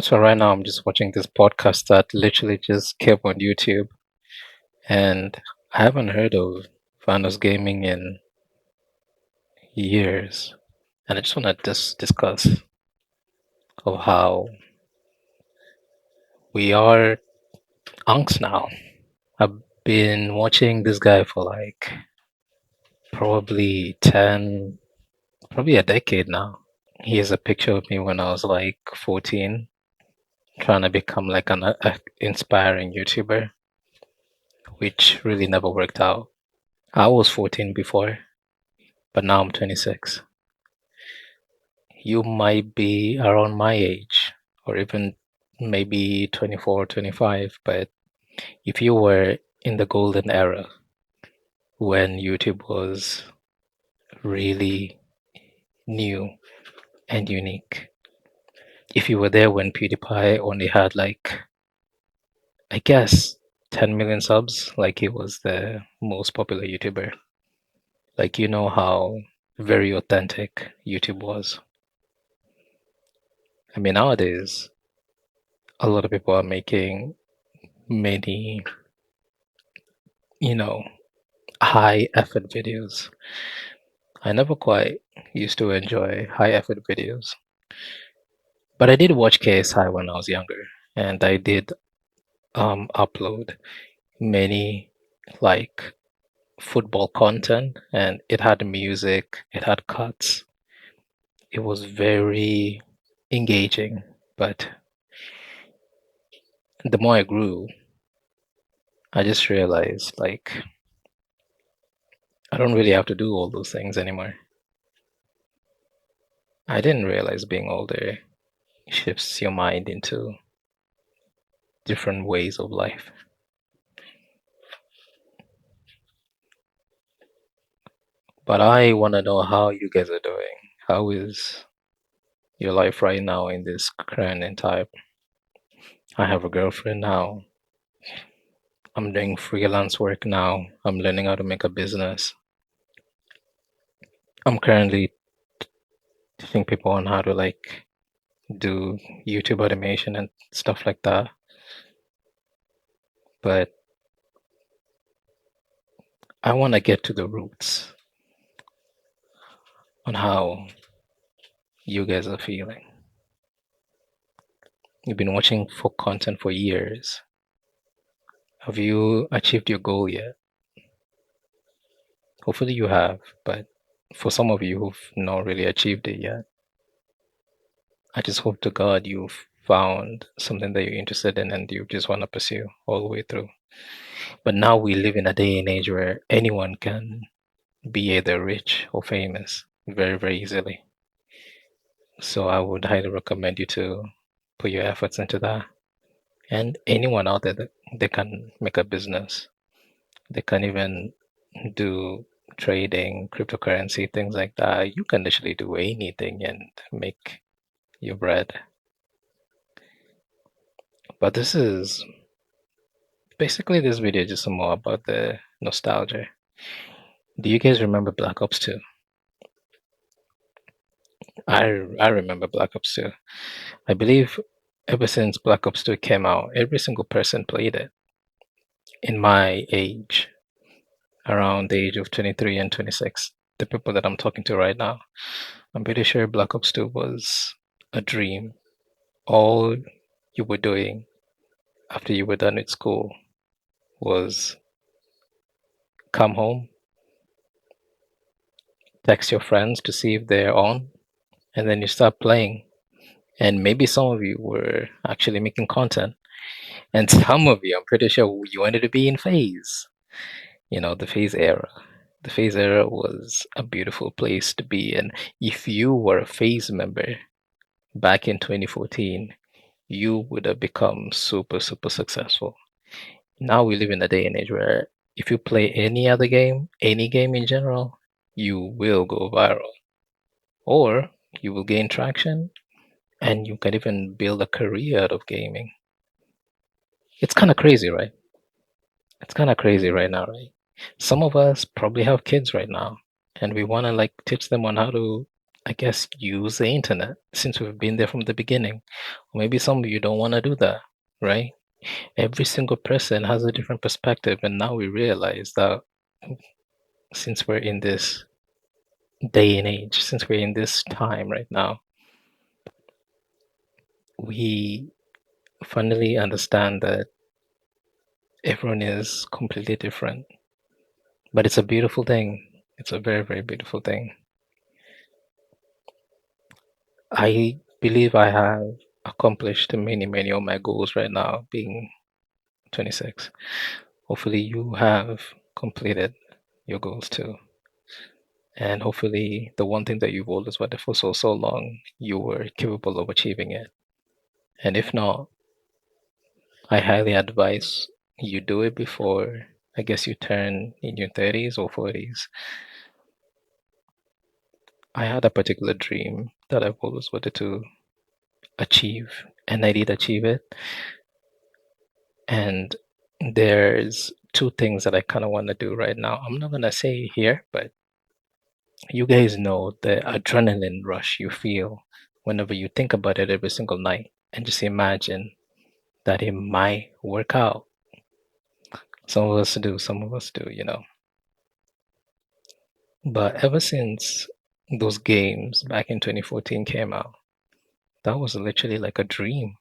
So right now I'm just watching this podcast that literally just came on YouTube, and I haven't heard of Vanoss Gaming in years, and I just want to discuss of how we are unks now. I've been watching this guy for like probably 10, probably a decade now. He has a picture of me when I was like 14, trying to become like an inspiring YouTuber, which really never worked out. I was 14 before, but now I'm 26. You might be around my age or even maybe 24, 25. But if you were in the golden era when YouTube was really new and unique, if you were there when PewDiePie only had like, I guess, 10 million subs, like he was the most popular YouTuber, like you know how very authentic YouTube was. I mean, nowadays, a lot of people are making many, you know, high effort videos. I never quite used to enjoy high effort videos, but I did watch KSI when I was younger, and I did upload many like football content, and it had music, it had cuts. It was very engaging, but the more I grew, I just realized like I don't really have to do all those things anymore. I didn't realize being older shifts your mind into different ways of life. But I want to know how you guys are doing. How is your life right now in this current time? I have a girlfriend now. I'm doing freelance work now. I'm learning how to make a business. I'm currently teaching people on how to like do YouTube automation and stuff like that. But I want to get to the roots on how you guys are feeling. You've been watching for content for years. Have you achieved your goal yet? Hopefully you have, but for some of you who've not really achieved it yet, I just hope to God you've found something that you're interested in and you just want to pursue all the way through. But now we live in a day and age where anyone can be either rich or famous very, very easily. So I would highly recommend you to put your efforts into that. And anyone out there that they can make a business, they can even do trading, cryptocurrency, things like that. You can literally do anything and make your bread. But this is basically this video is just more about the nostalgia. Do you guys remember Black Ops 2? I remember Black Ops 2. I believe ever since Black Ops 2 came out, every single person played it in my age, around the age of 23 and 26. The people that I'm talking to right now, I'm pretty sure Black Ops 2 was a dream. All you were doing after you were done with school was come home, text your friends to see if they're on, and then you start playing. And maybe some of you were actually making content, and some of you, I'm pretty sure you wanted to be in phase. You know, the phase era. The phase era was a beautiful place to be. And if you were a phase member back in 2014, you would have become super, super successful. Now we live in a day and age where if you play any other game, any game in general, you will go viral or you will gain traction and you can even build a career out of gaming. It's kind of crazy, right? It's kind of crazy right now, right? Some of us probably have kids right now and we want to like teach them on how to I guess, use the internet since we've been there from the beginning. Or maybe some of you don't want to do that, right? Every single person has a different perspective, and now we realize that since we're in this day and age, since we're in this time right now, we finally understand that everyone is completely different. But it's a beautiful thing. It's a very, very beautiful thing. I believe I have accomplished many, many of my goals right now, being 26. Hopefully, you have completed your goals too. And hopefully, the one thing that you've always wanted for so long, you were capable of achieving it. And if not, I highly advise you do it before, I guess, you turn in your 30s or 40s. I had a particular dream that I've always wanted to achieve, and I did achieve it. And there's two things that I kind of want to do right now. I'm not going to say here, but you guys know the adrenaline rush you feel whenever you think about it every single night. And just imagine that it might work out. Some of us do, some of us do. But ever since those games back in 2014 came out, that was literally like a dream.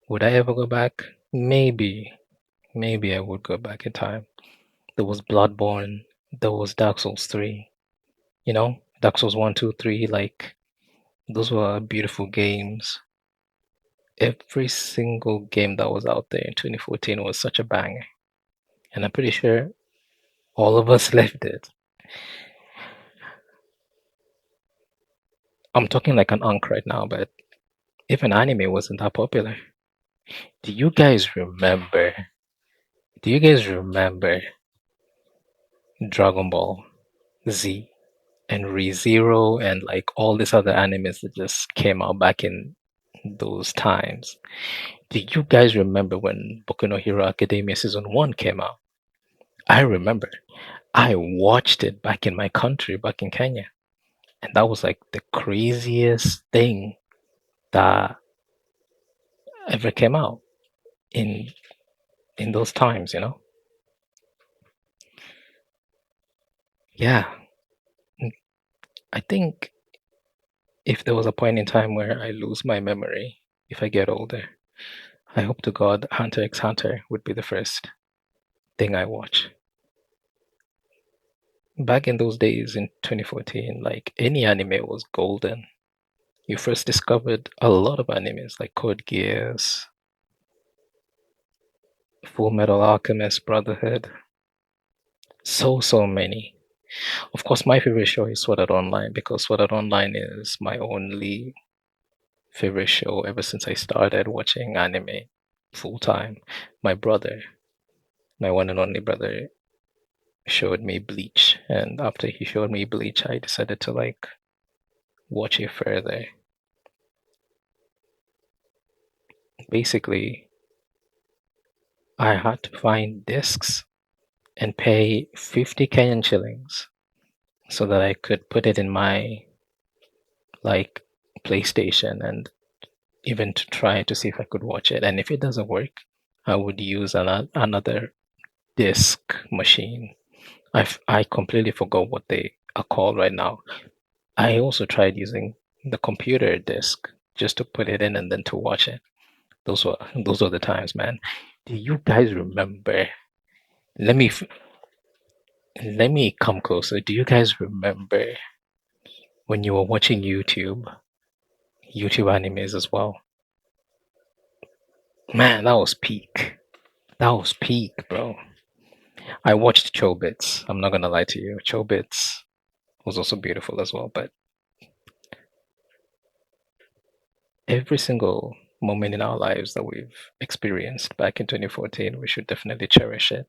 Would I ever go back? Maybe. Maybe I would go back in time. There was Bloodborne, there was Dark Souls 3, Dark Souls 1, 2, 3, like those were beautiful games. Every single game that was out there in 2014 was such a banger. And I'm pretty sure all of us lived it. I'm talking like an unk right now, but if an anime wasn't that popular, do you guys remember? Do you guys remember Dragon Ball Z and ReZero and like all these other animes that just came out back in those times? Do you guys remember when Boku no Hero Academia Season 1 came out? I remember. I watched it back in my country, back in Kenya. And that was like the craziest thing that ever came out in those times. Yeah. I think if there was a point in time where I lose my memory, if I get older, I hope to God Hunter x Hunter would be the first thing I watch. Back in those days in 2014, like any anime was golden. You first discovered a lot of animes like Code Geass, Full Metal Alchemist Brotherhood. So many. Of course, my favorite show is Sword Art Online because Sword Art Online is my only favorite show ever since I started watching anime full time. My brother, my one and only brother, showed me Bleach, and after he showed me Bleach, I decided to like watch it further. Basically, I had to find discs and pay 50 Kenyan shillings so that I could put it in my like PlayStation and even to try to see if I could watch it. And if it doesn't work, I would use another disc machine. I completely forgot what they are called right now. I also tried using the computer disc just to put it in and then to watch it. Those were the times, man. Do you guys remember? Let me let me come closer. Do you guys remember when you were watching YouTube animes as well? Man, that was peak. That was peak, bro. I watched Chobits. I'm not gonna lie to you. Chobits was also beautiful as well, but every single moment in our lives that we've experienced back in 2014, we should definitely cherish it.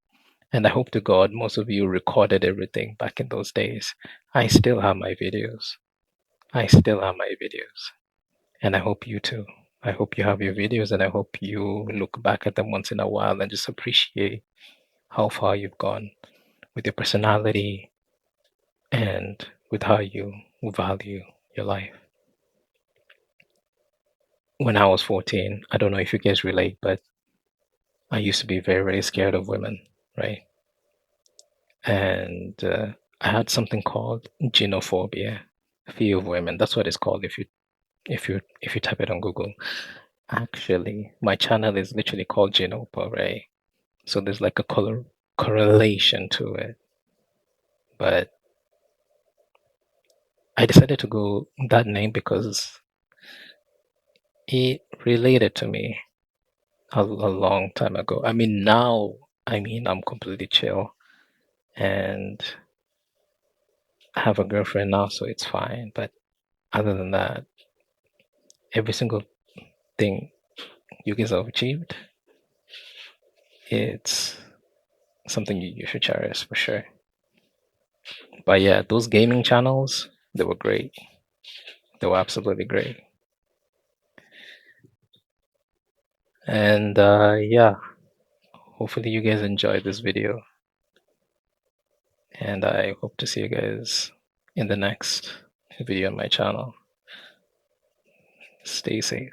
And I hope to God most of you recorded everything back in those days. I still have my videos. I still have my videos. And I hope you too. I hope you have your videos and I hope you look back at them once in a while and just appreciate how far you've gone with your personality and with how you value your life. When I was 14, I don't know if you guys relate, but I used to be very, very scared of women, right? And I had something called genophobia, fear of women. That's what it's called if you type it on Google. Actually, my channel is literally called Genopa, right? So there's like a correlation to it. But I decided to go that name because it related to me a long time ago. I mean, now, I'm completely chill and I have a girlfriend now, so it's fine. But other than that, every single thing you guys have achieved, it's something you should cherish for sure. But yeah, those gaming channels, they were great. They were absolutely great. And yeah, hopefully you guys enjoyed this video. And I hope to see you guys in the next video on my channel. Stay safe.